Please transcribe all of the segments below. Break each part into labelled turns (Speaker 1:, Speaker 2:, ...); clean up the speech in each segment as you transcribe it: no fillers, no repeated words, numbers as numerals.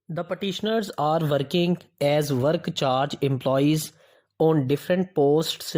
Speaker 1: The petitioners are working as work charge employees on different posts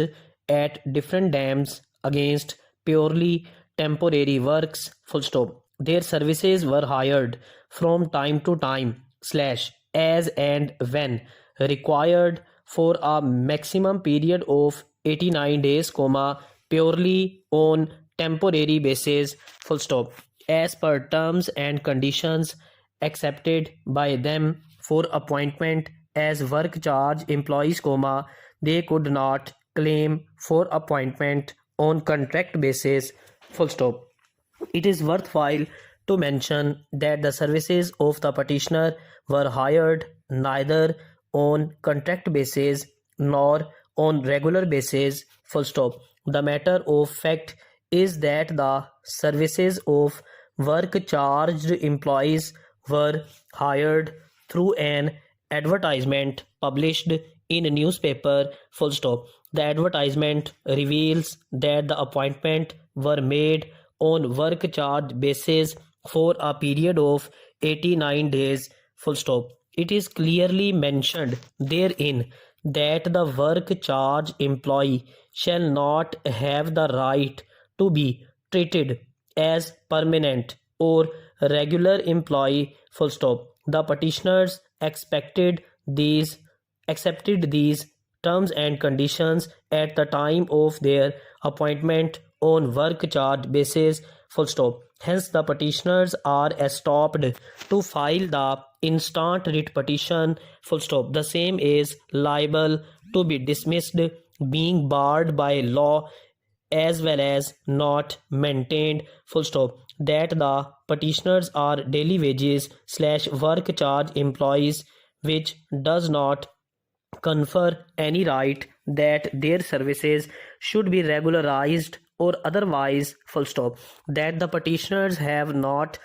Speaker 1: at different dams against purely temporary works. Full stop. Their services were hired from time to time slash as and when required for a maximum period of 89 days comma purely on temporary basis. Full stop. As per terms and conditions accepted by them for appointment as work charge employees comma they could not claim for appointment on contract basis. Full stop. It is worthwhile to mention that the services of the petitioner were hired neither on contract basis nor on regular basis. Full stop. The matter of fact is that the services of work charged employees were hired through an advertisement published in a newspaper. Full stop. The advertisement reveals that the appointment were made on work charge basis for a period of 89 days. Full stop. It is clearly mentioned therein that the work charge employee shall not have the right to be treated as permanent or regular employee. Full stop. The petitioners accepted these terms and conditions at the time of their appointment on work charge basis. Full stop. Hence, the petitioners are stopped to file the instant writ petition. Full stop. The same is liable to be dismissed, being barred by law as well as not maintained. Full stop. That the petitioners are daily wages slash work charge employees, which does not confer any right that their services should be regularized or otherwise. Full stop. That the petitioners have not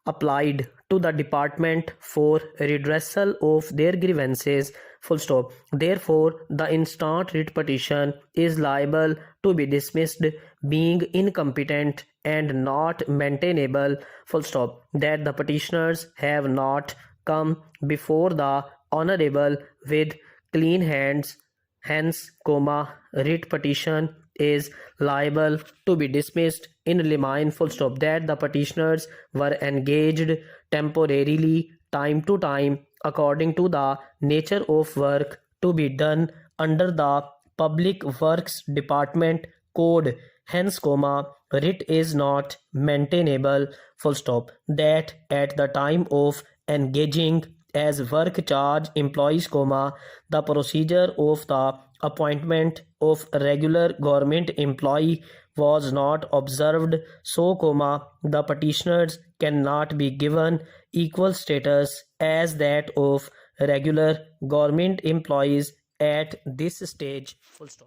Speaker 1: applied to the department for redressal of their grievances. Full stop. Therefore, the instant writ petition is liable to be dismissed, being incompetent and not maintainable. Full stop. That the petitioners have not come before the honorable with clean hands. Hence, writ petition is liable to be dismissed in limine. Full stop. That the petitioners were engaged temporarily, time to time, according to the nature of work to be done under the Public Works Department Code. Hence, writ is not maintainable. Full stop. That at the time of engaging as work charge employees, the procedure of the appointment of a regular government employee was not observed, so, the petitioners cannot be given equal status as that of regular government employees at this stage. Full stop.